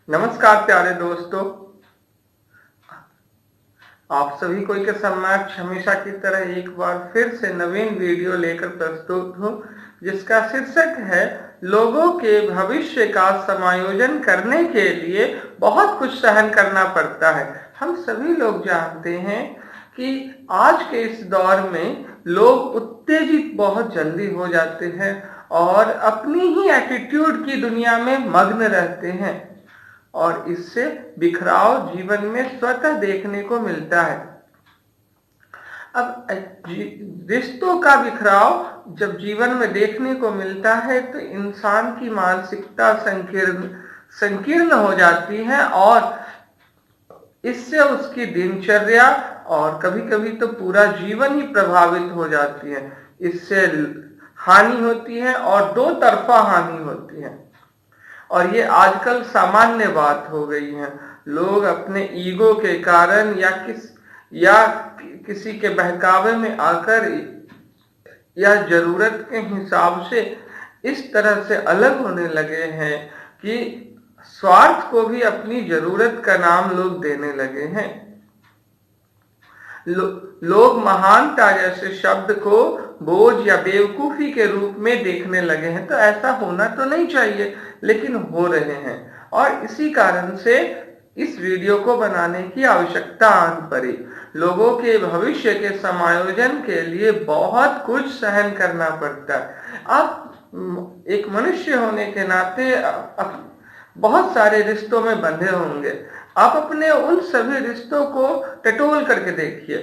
नमस्कार प्यारे दोस्तों, आप सभी को के समक्ष हमेशा की तरह एक बार फिर से नवीन वीडियो लेकर प्रस्तुत हूँ, जिसका शीर्षक है लोगों के भविष्य का समायोजन करने के लिए बहुत कुछ सहन करना पड़ता है। हम सभी लोग जानते हैं कि आज के इस दौर में लोग उत्तेजित बहुत जल्दी हो जाते हैं और अपनी ही एटीट्यूड की दुनिया में मग्न रहते हैं और इससे बिखराव जीवन में स्वतः देखने को मिलता है। अब रिश्तों का बिखराव जब जीवन में देखने को मिलता है तो इंसान की मानसिकता संकीर्ण हो जाती है और इससे उसकी दिनचर्या और कभी कभी तो पूरा जीवन ही प्रभावित हो जाती है। इससे हानि होती है और दो तरफा हानि होती है और ये आजकल सामान्य बात हो गई है। लोग अपने ईगो के कारण या किसी के बहकावे में आकर या जरूरत के हिसाब से इस तरह से अलग होने लगे हैं कि स्वार्थ को भी अपनी जरूरत का नाम लोग देने लगे हैं। लोग महानता जैसे शब्द को बोझ या बेवकूफी के रूप में देखने लगे हैं। तो ऐसा होना तो नहीं चाहिए, लेकिन हो रहे हैं और इसी कारण से इस वीडियो को बनाने की आवश्यकता आन पड़ी। लोगों के भविष्य के समायोजन के लिए बहुत कुछ सहन करना पड़ता है। आप एक मनुष्य होने के नाते बहुत सारे रिश्तों में बंधे होंगे। आप अपने उन सभी रिश्तों को टटोल करके देखिए।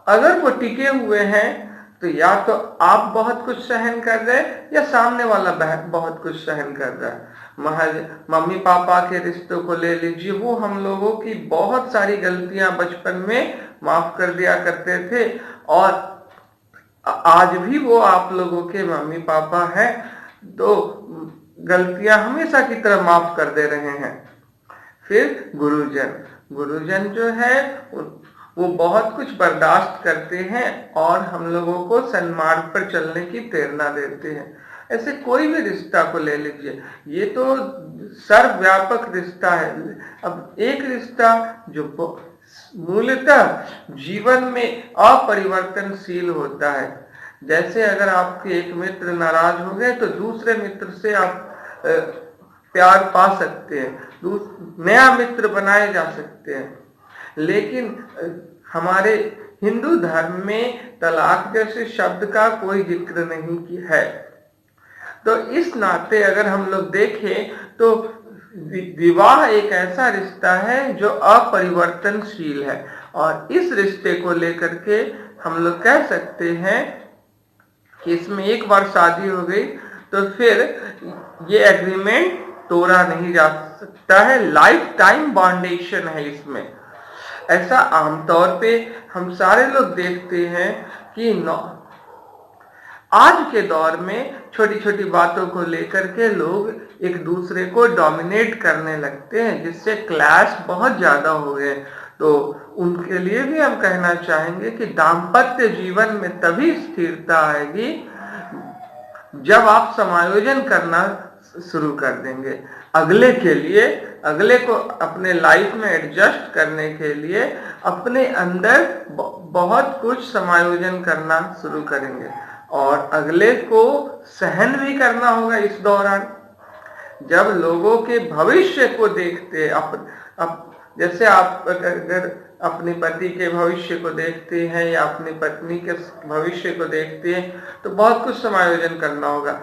अगर वो टिके हुए हैं तो या तो आप बहुत कुछ सहन कर रहे हैं या सामने वाला बहुत कुछ सहन कर रहा है। महज मम्मी पापा के रिश्तों को ले लीजिए, वो हम लोगों की बहुत सारी गलतियां बचपन में माफ कर दिया करते थे और आज भी वो आप लोगों के मम्मी पापा हैं तो गलतियां हमेशा की तरह माफ कर दे रहे हैं। फिर गुरुजन जो है वो बहुत कुछ बर्दाश्त करते हैं और हम लोगों को सन्मार्ग पर चलने की प्रेरणा देते हैं। ऐसे कोई भी रिश्ता को ले लीजिए, ये तो सर्वव्यापक रिश्ता है। अब एक रिश्ता जो मूलतः जीवन में अपरिवर्तनशील होता है, जैसे अगर आपके एक मित्र नाराज हो गए तो दूसरे मित्र से आप प्यार पा सकते हैं, नया मित्र बनाए जा सकते हैं। लेकिन हमारे हिंदू धर्म में तलाक जैसे शब्द का कोई जिक्र नहीं है। तो इस नाते अगर हम लोग देखें तो विवाह एक ऐसा रिश्ता है जो अपरिवर्तनशील है और इस रिश्ते को लेकर के हम लोग कह सकते हैं कि इसमें एक बार शादी हो गई तो फिर ये एग्रीमेंट तोड़ा नहीं जा सकता है। लाइफ टाइम बॉन्डेशन है इसमें। ऐसा आमतौर पे हम सारे लोग देखते हैं कि आज के दौर में छोटी छोटी बातों को लेकर के लोग एक दूसरे को डोमिनेट करने लगते हैं, जिससे क्लैश बहुत ज्यादा हो गए। तो उनके लिए भी हम कहना चाहेंगे कि दाम्पत्य जीवन में तभी स्थिरता आएगी जब आप समायोजन करना शुरू कर देंगे। अगले को अपने लाइफ में एडजस्ट करने के लिए अपने अंदर बहुत कुछ समायोजन करना शुरू करेंगे और अगले को सहन भी करना होगा। इस दौरान जब लोगों के भविष्य को देखते जैसे आप अगर अपने पति के भविष्य को देखते हैं या अपनी पत्नी के भविष्य को देखते हैं तो बहुत कुछ समायोजन करना होगा।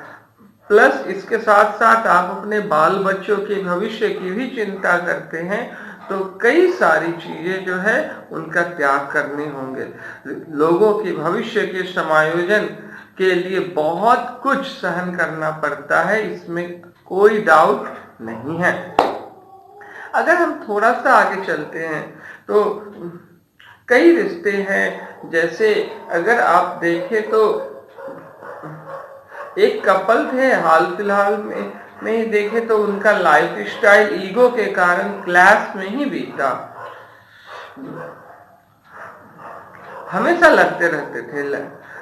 प्लस इसके साथ साथ आप अपने बाल बच्चों के भविष्य की भी चिंता करते हैं तो कई सारी चीजें जो है उनका त्याग करने होंगे। लोगों के भविष्य के समायोजन के लिए बहुत कुछ सहन करना पड़ता है, इसमें कोई डाउट नहीं है। अगर हम थोड़ा सा आगे चलते हैं तो कई रिश्ते हैं, जैसे अगर आप देखें तो एक कपल थे हाल फिलहाल में ही देखे तो उनका लाइफ स्टाइल ईगो के कारण क्लैश में ही बीता। हमेशा लड़ते रहते थे।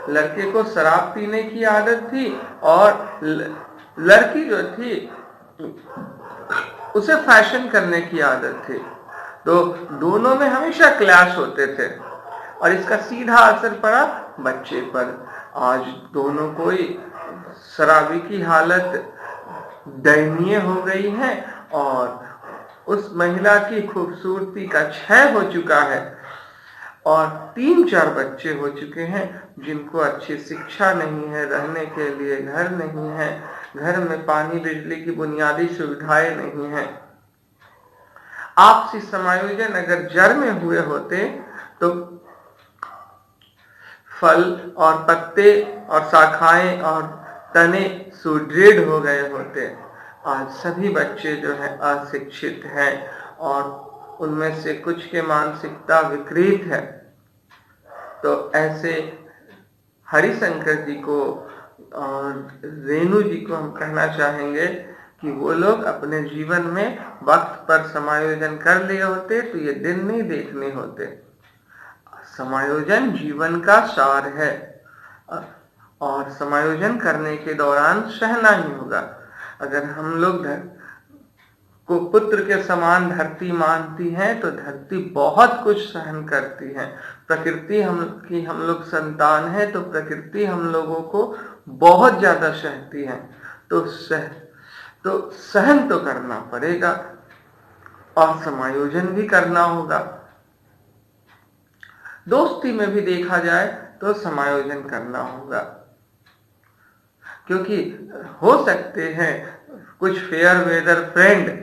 लड़के को शराब पीने की आदत थी और लड़की जो थी उसे फैशन करने की आदत थी। तो दोनों में हमेशा क्लैश होते थे और इसका सीधा असर पड़ा बच्चे पर। आज दोनों कोई शराबी की हालत दयनीय हो गई है और उस महिला की खूबसूरती का क्षय हो चुका है और 3-4 बच्चे हो चुके हैं जिनको अच्छी शिक्षा नहीं है, रहने के लिए घर नहीं है, घर में पानी बिजली की बुनियादी सुविधाएं नहीं है। आपसी समायोजन अगर जड़ में हुए होते तो फल और पत्ते और शाखाएं और तने सुदृढ़ हो गए होते। आज सभी बच्चे जो है अशिक्षित हैं और उनमें से कुछ के मानसिकता विकृत है। तो ऐसे हरिशंकर जी को और रेणु जी को हम कहना चाहेंगे कि वो लोग अपने जीवन में वक्त पर समायोजन कर लिए होते तो ये दिन नहीं देखने होते। समायोजन जीवन का सार है और समायोजन करने के दौरान सहना ही होगा। अगर हम लोग को पुत्र के समान धरती मानती है तो धरती बहुत कुछ सहन करती है। प्रकृति हम लोग संतान है तो प्रकृति हम लोगों को बहुत ज्यादा सहती है। तो सहन तो करना पड़ेगा और समायोजन भी करना होगा। दोस्ती में भी देखा जाए तो समायोजन करना होगा, क्योंकि हो सकते हैं कुछ फेयर वेदर फ्रेंड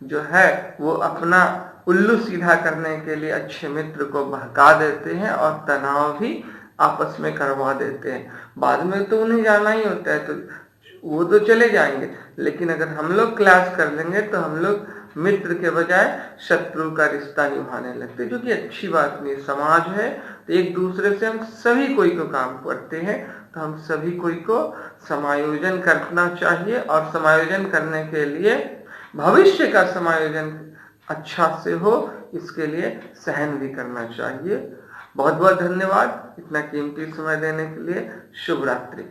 जो है वो अपना उल्लू सीधा करने के लिए अच्छे मित्र को बहका देते हैं और तनाव भी आपस में करवा देते हैं। बाद में तो उन्हें जाना ही होता है तो वो तो चले जाएंगे, लेकिन अगर हम लोग क्लास कर लेंगे तो हम लोग मित्र के बजाय शत्रु का रिश्ता निभाने लगते, जो कि अच्छी बात नहीं। समाज है तो एक दूसरे से हम सभी कोई को काम करते हैं, तो हम सभी कोई को समायोजन करना चाहिए और समायोजन करने के लिए भविष्य का समायोजन अच्छा से हो इसके लिए सहन भी करना चाहिए। बहुत बहुत धन्यवाद इतना कीमती समय देने के लिए। शुभ रात्रि।